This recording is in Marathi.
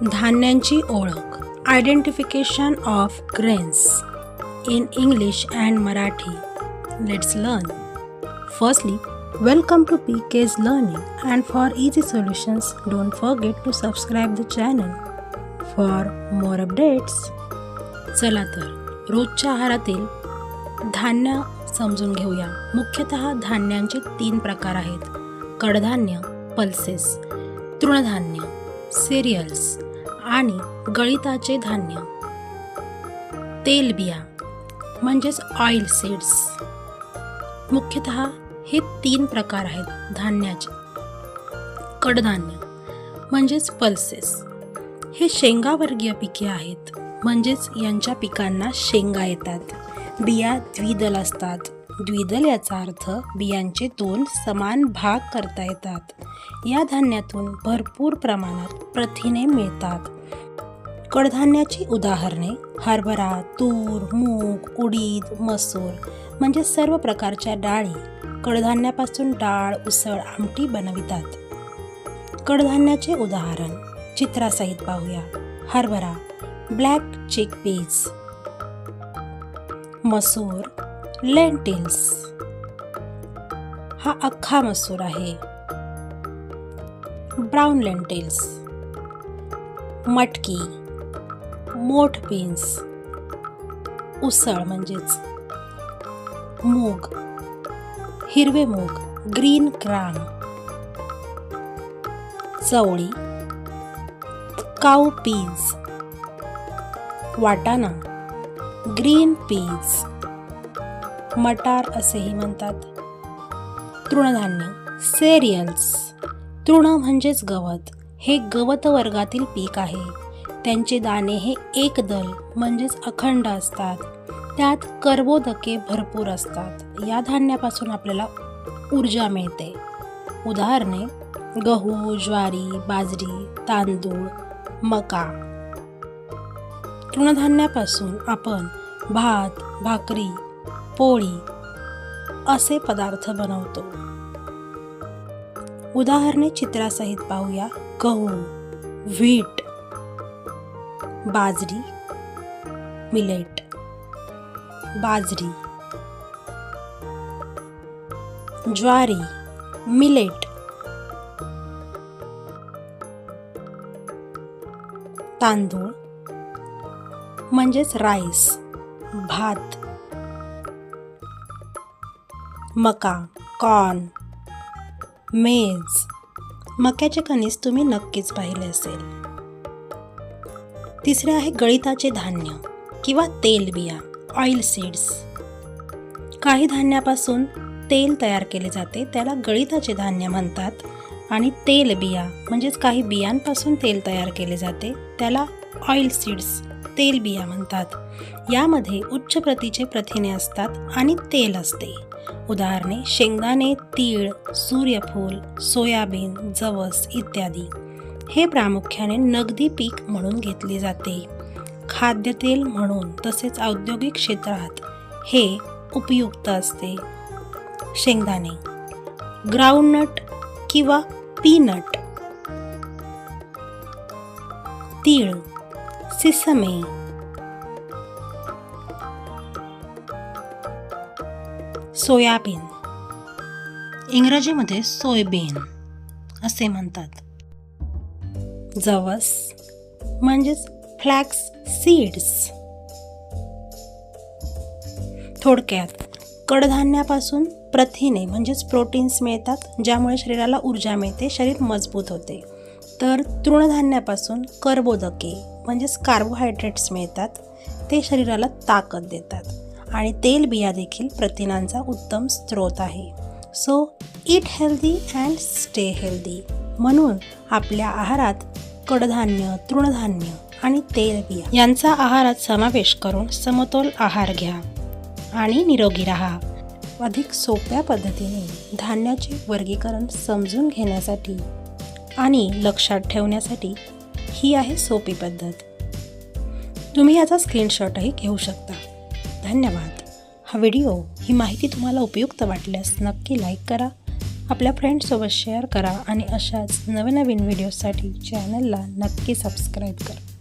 धान्यांची ओळख. Identification of grains in English and Marathi. Let's learn. Firstly, welcome to PK's Learning, and for easy solutions, don't forget to subscribe the channel for more updates. चला तर रोजच्या आहारातील धान्य समजून घेऊया. मुख्यतः धान्यांचे 3 प्रकार आहेत: कडधान्य, पल्सेस, तृणधान्य, सिरियल्स आणि गळिताचे धान्य, तेलबिया म्हणजेच ऑइल सीड्स. मुख्यतः हे 3 प्रकार आहेत धान्याचे. कडधान्य म्हणजेच पल्सेस हे शेंगावर्गीय पिके आहेत, म्हणजेच यांच्या पिकांना शेंगा येतात. बिया द्विदल असतात. द्विदल याचा अर्थ बियांचे 2 समान भाग करता येतात. या धान्यातून भरपूर प्रमाणात प्रथिने मिळतात. कडधान्याची उदाहरणे हरभरा, तूर, मूग, उडीद, मसूर म्हणजे सर्व प्रकारच्या डाळी कडधान्यापासून डाळ, उसळ, आमटी बनवितात. कडधान्याचे उदाहरण चित्रासहित पाहूया. हरभरा, ब्लॅक चिकपीज. मसूर, लेंटिल्स. हा अख्खा मसूर आहे. Brown lentils. मटकी, मोठ बीन्स. उसळ म्हणजेच मूग, हिरवे मूग, ग्रीन ग्राम. चवळी, काऊ पीज. वाटाणा, ग्रीन पीज. मटार असेही म्हणतात. तृणधान्य, सेरियल्स. तृण म्हणजेच गवत. हे गवत वर्गातील पीक आहे. त्यांचे दाणे हे एकदल म्हणजेच अखंड असतात. त्यात कर्बोदके भरपूर असतात. या धान्यापासून आपल्याला ऊर्जा मिळते. उदाहरणे गहू, ज्वारी, बाजरी, तांदूळ, मका. तृणधान्यापासून आपण भात, भाकरी, पोळी असे पदार्थ बनवतो. उदाहरणे चित्रासहित पाहूया. गहू, व्हीट, बाजरी, मिलेट. बाजरी, ज्वारी, मिलेट. तांदूळ म्हणजेच राईस, भात. मका, कॉर्न, मेज. मक्याचे कणीस तुम्ही नक्कीच पाहिले असेल. तिसरे आहे गळिताचे धान्य किंवा तेलबिया, ऑइल सीड्स. काही धान्यापासून तेल तयार केले जाते, त्याला गळिताचे धान्य म्हणतात. आणि तेलबिया म्हणजेच काही बियांपासून तेल तयार केले जाते, त्याला ऑइल सीड्स, तेलबिया म्हणतात. यामध्ये उच्च प्रतीचे प्रथिने असतात आणि तेल असते. उदाहरणे शेंगदाणे, तीळ, सूर्यफूल, सोयाबीन, जवस इत्यादी. हे प्रामुख्याने नगदी पीक म्हणून घेतले जाते. खाद्यतेल म्हणून तसेच औद्योगिक क्षेत्रात हे उपयुक्त असते. शेंगदाणे, ग्राउंडनट किंवा पीनट. तीळ, सिसमे. सोयाबीन, इंग्रजीमध्ये सोयाबीन असे म्हणतात. जवस म्हणजेच फ्लॅक्स सीड्स. थोडक्यात कडधान्यापासून प्रथिने म्हणजेच प्रोटीन्स मिळतात, ज्यामुळे शरीराला ऊर्जा मिळते, शरीर मजबूत होते. तर तृणधान्यापासून कर्बोदके म्हणजेच कार्बोहायड्रेट्स मिळतात, ते शरीराला ताकद देतात. आणि तेलबिया देखील प्रथिनांचा उत्तम स्रोत आहे. So eat healthy and stay healthy. म्हणून आपल्या आहारात कडधान्य, तृणधान्य आणि तेलबिया यांचा आहारात समावेश करून समतोल आहार घ्या आणि निरोगी राहा. अधिक सोप्या पद्धतीने धान्याचे वर्गीकरण समजून घेण्यासाठी आणि लक्षात ठेवण्यासाठी ही आहे सोपी पद्धत. तुम्ही याचा स्क्रीनशॉटही घेऊ शकता. धन्यवाद. ही माहिती तुम्हाला उपयुक्त वाटल्यास नक्की लाईक करा. आपल्या फ्रेंड्ससोबत शेअर करा आणि अशाच नवनवीन व्हिडिओसाठी चॅनलला नक्की सबस्क्राईब करा.